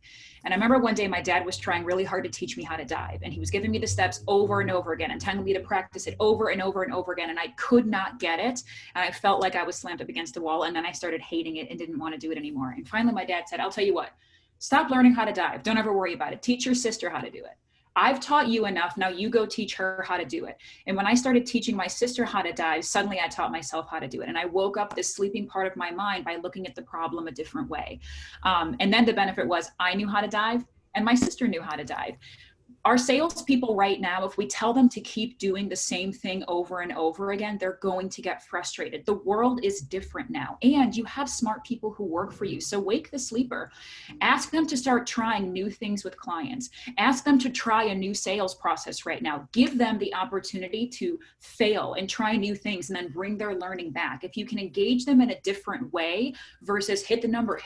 And I remember one day my dad was trying really hard to teach me how to dive. And he was giving me the steps over and over again and telling me to practice it over and over and over again. And I could not get it. And I felt like I was slammed up against a wall. And then I started hating it and didn't want to do it anymore. And finally, my dad said, I'll tell you what, stop learning how to dive. Don't ever worry about it. Teach your sister how to do it. I've taught you enough. Now you go teach her how to do it. And when I started teaching my sister how to dive, suddenly I taught myself how to do it. And I woke up this sleeping part of my mind by looking at the problem a different way. And then the benefit was I knew how to dive and my sister knew how to dive. Our salespeople right now, if we tell them to keep doing the same thing over and over again, they're going to get frustrated. The world is different now, and you have smart people who work for you. So wake the sleeper. Ask them to start trying new things with clients. Ask them to try a new sales process right now. Give them the opportunity to fail and try new things and then bring their learning back. If you can engage them in a different way versus hit the number,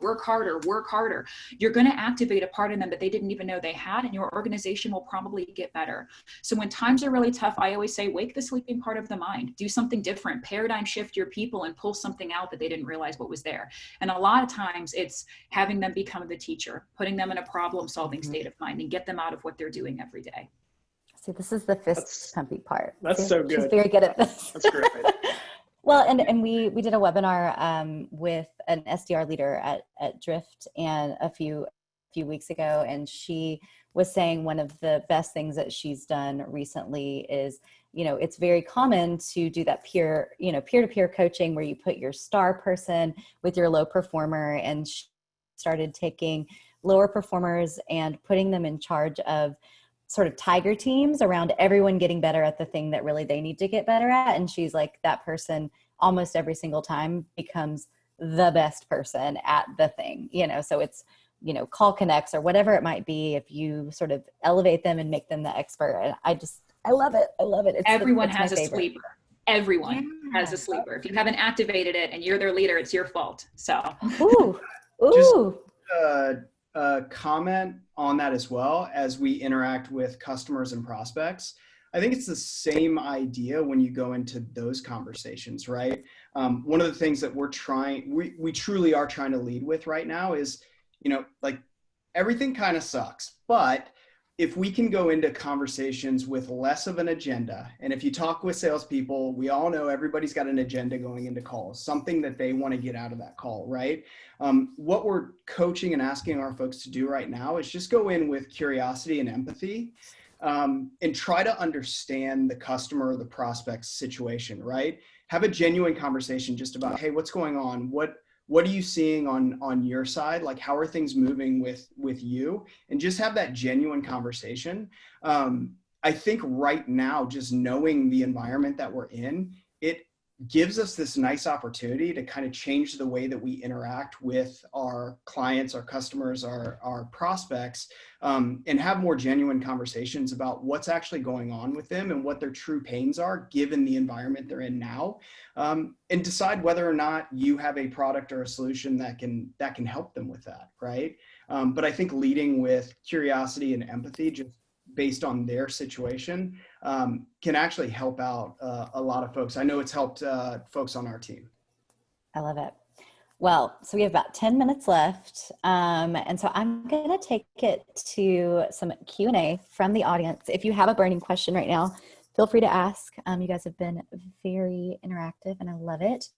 work harder, you're going to activate a part in them that they didn't even know they had, and your organization will probably get better. So when times are really tough, I always say, wake the sleeping part of the mind, do something different, paradigm shift your people and pull something out that they didn't realize what was there. And a lot of times it's having them become the teacher, putting them in a problem solving state of mind and get them out of what they're doing every day. See, this is the fist pumping part. That's so good. She's very good at this. That's great. Well, and we did a webinar with an SDR leader at Drift and a few weeks ago, and she was saying one of the best things that she's done recently is, it's very common to do that peer-to-peer coaching where you put your star person with your low performer, and she started taking lower performers and putting them in charge of sort of tiger teams around everyone getting better at the thing that really they need to get better at. And she's like, that person almost every single time becomes the best person at the thing, so it's, call connects or whatever it might be, if you sort of elevate them and make them the expert. And I love it. Everyone has a sleeper. Everyone has a sleeper. If you haven't activated it and you're their leader, it's your fault. So. Ooh. Just a comment on that as well as we interact with customers and prospects. I think it's the same idea when you go into those conversations, right? One of the things that we truly are trying to lead with right now is, like everything kind of sucks, but if we can go into conversations with less of an agenda, and if you talk with salespeople, we all know everybody's got an agenda going into calls, something that they want to get out of that call, right? What we're coaching and asking our folks to do right now is just go in with curiosity and empathy, and try to understand the customer or the prospect's situation, right? Have a genuine conversation just about, hey, what's going on? what are you seeing on your side? Like, how are things moving with you? And just have that genuine conversation. I think right now, just knowing the environment that we're in, it gives us this nice opportunity to kind of change the way that we interact with our clients, our customers, our prospects, and have more genuine conversations about what's actually going on with them and what their true pains are given the environment they're in now, and decide whether or not you have a product or a solution that can help them with that, right? But I think leading with curiosity and empathy, just based on their situation, can actually help out a lot of folks. I know it's helped folks on our team. I love it. Well, so we have about 10 minutes left. And so I'm going to take it to some Q&A from the audience. If you have a burning question right now, feel free to ask. You guys have been very interactive and I love it.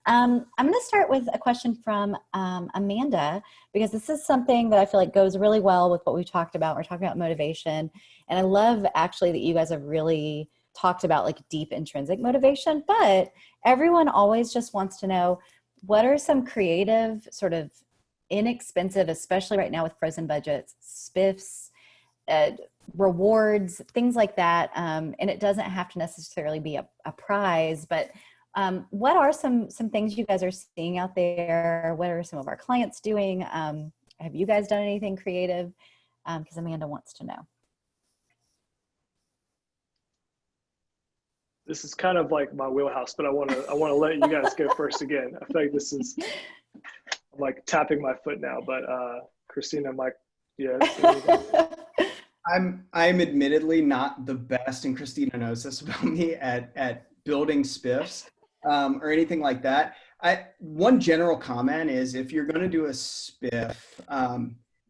I'm going to start with a question from Amanda, because this is something that I feel like goes really well with what we talked about. We're talking about motivation. And I love actually that you guys have really talked about like deep intrinsic motivation, but everyone always just wants to know, what are some creative, sort of inexpensive, especially right now with frozen budgets, spiffs, rewards, things like that. And it doesn't have to necessarily be a prize, but what are some things you guys are seeing out there? What are some of our clients doing? Have you guys done anything creative? Because Amanda wants to know. This is kind of like my wheelhouse, but I want to let you guys go first again. I feel like this is, I'm like tapping my foot now, but Christina, Mike, yeah. I'm admittedly not the best, and Christina knows this about me, at building spiffs or anything like that. One general comment is, if you're going to do a spiff,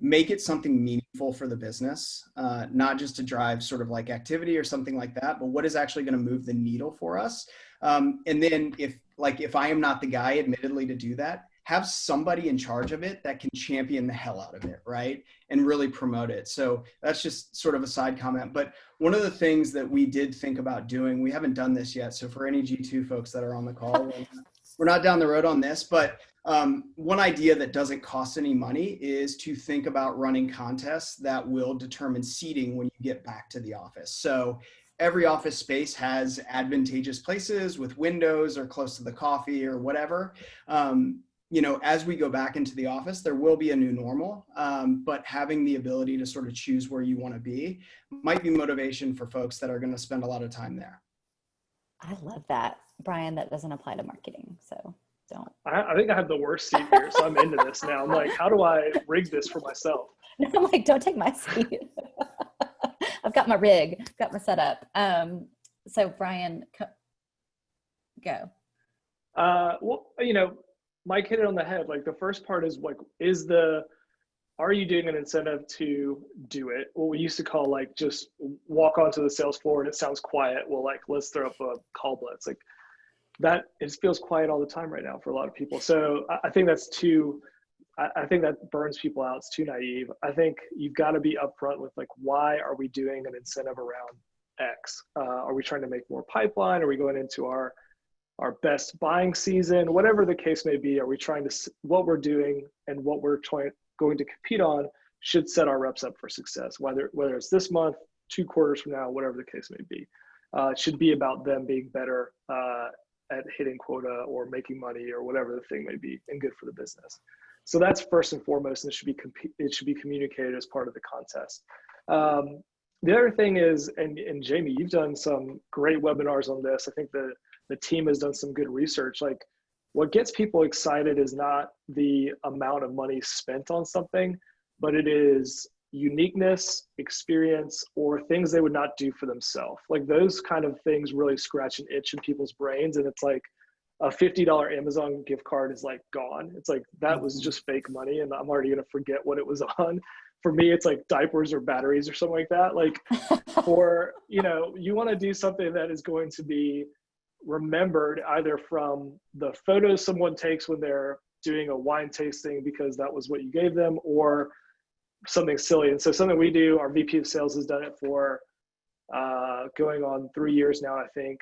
make it something meaningful for the business, not just to drive sort of like activity or something like that, but what is actually going to move the needle for us. And then if I am not the guy, admittedly, to do that, have somebody in charge of it that can champion the hell out of it, right? And really promote it. So that's just sort of a side comment. But one of the things that we did think about doing, we haven't done this yet. So for any G2 folks that are on the call, we're not down the road on this, but one idea that doesn't cost any money is to think about running contests that will determine seating when you get back to the office. So every office space has advantageous places with windows or close to the coffee or whatever. As we go back into the office, there will be a new normal, but having the ability to sort of choose where you want to be might be motivation for folks that are going to spend a lot of time there. I love that. Brian, that doesn't apply to marketing, so don't. I think I have the worst seat here, so I'm into this now. I'm like, how do I rig this for myself? I'm like, don't take my seat. I've got my rig, got my setup. So Brian, go. Well, Mike hit it on the head. Like, the first part is like, are you doing an incentive to do it? What we used to call like just walk onto the sales floor and it sounds quiet. Well, like, let's throw up a call blitz. Like that, it feels quiet all the time right now for a lot of people. So I think that's I think that burns people out. It's too naive. I think you've got to be upfront with like, why are we doing an incentive around X? Are we trying to make more pipeline? Are we going into our best buying season? Whatever the case may be, are we trying to, what we're doing and what we're going to compete on should set our reps up for success, whether it's this month, 2 quarters from now, whatever the case may be. It should be about them being better at hitting quota or making money or whatever the thing may be, and good for the business. So that's first and foremost, and it should be communicated as part of the contest. The other thing is, and Jamie, you've done some great webinars on this. I think the team has done some good research. Like, what gets people excited is not the amount of money spent on something, but it is uniqueness, experience, or things they would not do for themselves. Like, those kind of things really scratch an itch in people's brains. And it's like a $50 Amazon gift card is like gone. It's like, that was just fake money and I'm already going to forget what it was on. For me, it's like diapers or batteries or something like that. Like, or, you want to do something that is going to be remembered either from the photos someone takes when they're doing a wine tasting because that was what you gave them, or something silly. And so something we do, our VP of sales has done it for going on 3 years now, I think.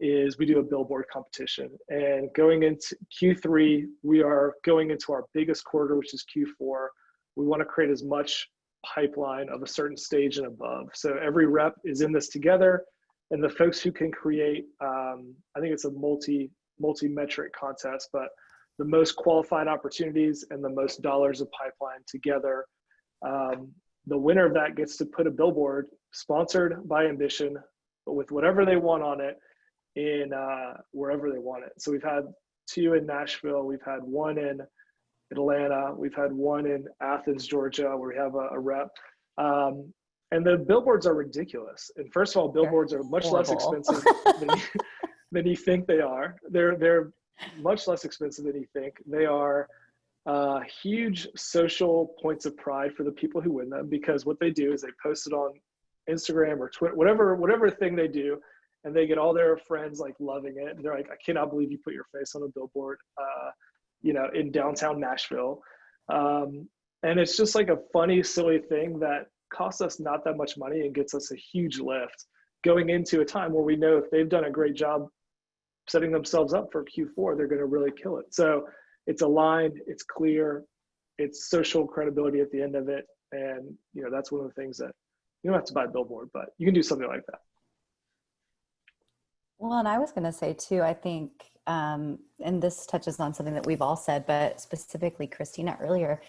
is we do a billboard competition. And going into Q3, we are going into our biggest quarter, which is Q4. We want to create as much pipeline of a certain stage and above. So every rep is in this together, and the folks who can create, I think it's a multi-metric contest, but the most qualified opportunities and the most dollars of pipeline together. The winner of that gets to put a billboard sponsored by Ambition, but with whatever they want on it in wherever they want it. So we've had 2 in Nashville, we've had 1 in Atlanta, we've had 1 in Athens, Georgia, where we have a rep. And the billboards are ridiculous. And first of all, billboards are much less expensive than you think they are. They're much less expensive than you think. They are huge social points of pride for the people who win them, because what they do is they post it on Instagram or Twitter, whatever thing they do, and they get all their friends like loving it. And they're like, I cannot believe you put your face on a billboard, in downtown Nashville. And it's just like a funny, silly thing that costs us not that much money and gets us a huge lift going into a time where we know if they've done a great job setting themselves up for Q4, they're going to really kill it. So it's aligned, it's clear, it's social credibility at the end of it. And, that's one of the things that you don't have to buy a billboard, but you can do something like that. Well, and I was going to say too, I think, and this touches on something that we've all said, but specifically Christina earlier,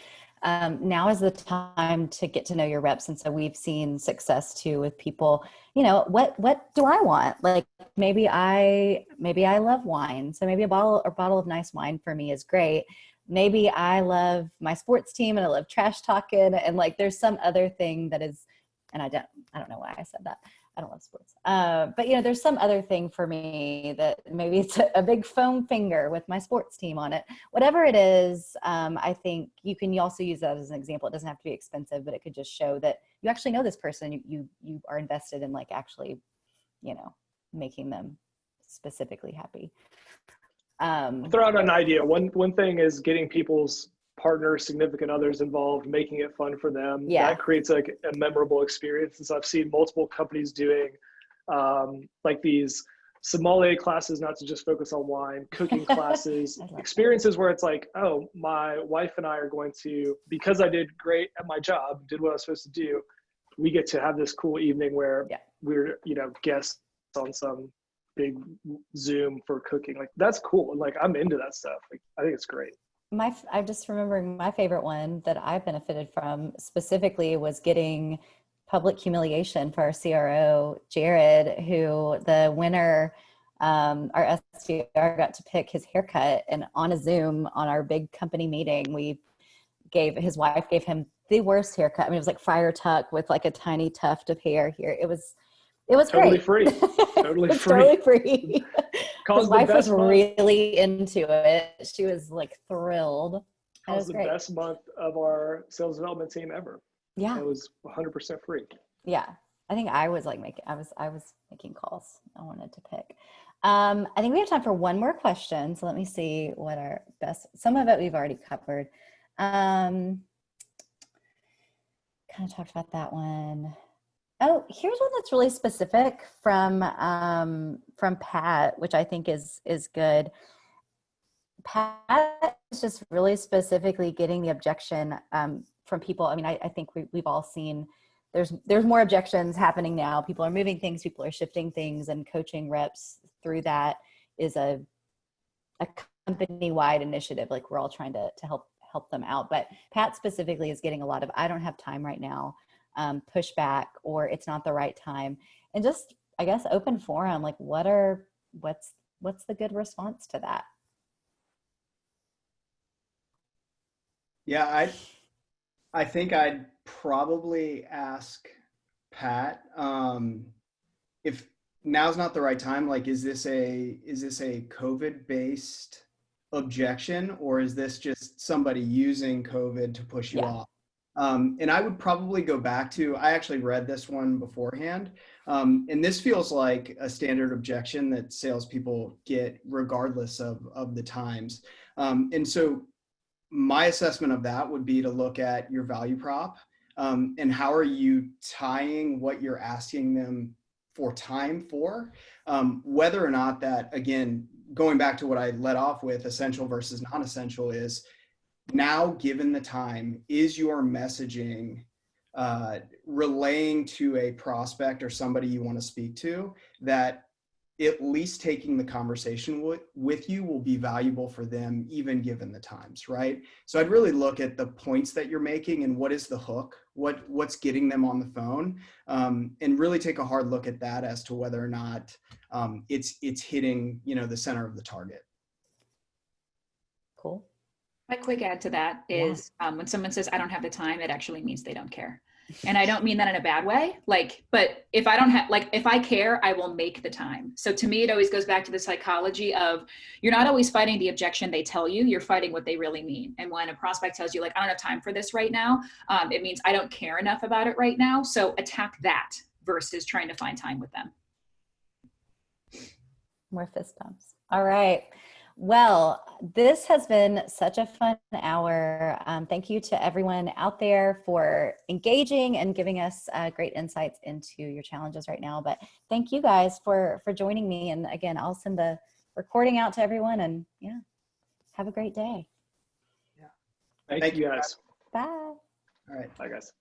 now is the time to get to know your reps. And so we've seen success too with people, what do I want? Like maybe I love wine. So maybe a bottle of nice wine for me is great. Maybe I love my sports team and I love trash talking, and like there's some other thing that is, and I don't know why I said that. I don't love sports. But there's some other thing for me that maybe it's a big foam finger with my sports team on it. Whatever it is, I think you can also use that as an example. It doesn't have to be expensive, but it could just show that you actually know this person. You are invested in like actually, making them specifically happy. I'll throw out an idea. One thing is getting people's partners, significant others involved, making it fun for them. Yeah. That creates like a memorable experience. And so I've seen multiple companies doing like these sommelier classes, not to just focus on wine, cooking classes, experiences where it's like, oh, my wife and I are going to, because I did great at my job, did what I was supposed to do, we get to have this cool evening where we're, guests on some big Zoom for cooking. Like that's cool. Like I'm into that stuff. Like I think it's great. I'm just remembering my favorite one that I benefited from specifically was getting public humiliation for our CRO, Jared, who the winner, our SDR got to pick his haircut, and on a Zoom on our big company meeting, his wife gave him the worst haircut. I mean, it was like friar tuck with like a tiny tuft of hair here. It was totally great. free. Totally free. Totally free. His wife was really into it. She was like thrilled. That was the best month of our sales development team ever. Yeah. It was 100% free. Yeah. I think I was like I was making calls. I wanted to pick. I think we have time for one more question. So let me see what our best, some of it we've already covered. Kind of talked about that one. Oh, here's one that's really specific from Pat, which I think is good. Pat is just really specifically getting the objection from people. I mean, I think we've all seen there's more objections happening now. People are moving things, people are shifting things, and coaching reps through that is a company-wide initiative. Like we're all trying to help them out. But Pat specifically is getting a lot of, I don't have time right now. Pushback, or it's not the right time, and just I guess open forum, like what's the good response to that? Yeah, I think I'd probably ask Pat if now's not the right time. Like, is this a COVID based objection, or is this just somebody using COVID to push you off? And I would probably go back to, I actually read this one beforehand. And this feels like a standard objection that salespeople get regardless of the times. And so my assessment of that would be to look at your value prop and how are you tying what you're asking them for time for, whether or not that, again, going back to what I led off with, essential versus non-essential, is now, given the time, is your messaging relaying to a prospect or somebody you want to speak to that at least taking the conversation with you will be valuable for them, even given the times, right? So I'd really look at the points that you're making and what is the hook, what's getting them on the phone, and really take a hard look at that as to whether or not it's hitting, the center of the target. Cool. My quick add to that is when someone says, I don't have the time, it actually means they don't care. And I don't mean that in a bad way, but if I don't have, if I care, I will make the time. So to me, it always goes back to the psychology of, you're not always fighting the objection they tell you, you're fighting what they really mean. And when a prospect tells you, I don't have time for this right now, it means I don't care enough about it right now. So attack that versus trying to find time with them. More fist bumps. All right. Well, this has been such a fun hour. Thank you to everyone out there for engaging and giving us great insights into your challenges right now. But thank you guys for joining me. And again, I'll send the recording out to everyone, and have a great day. Yeah. Thank you guys. Bye. All right. Bye guys.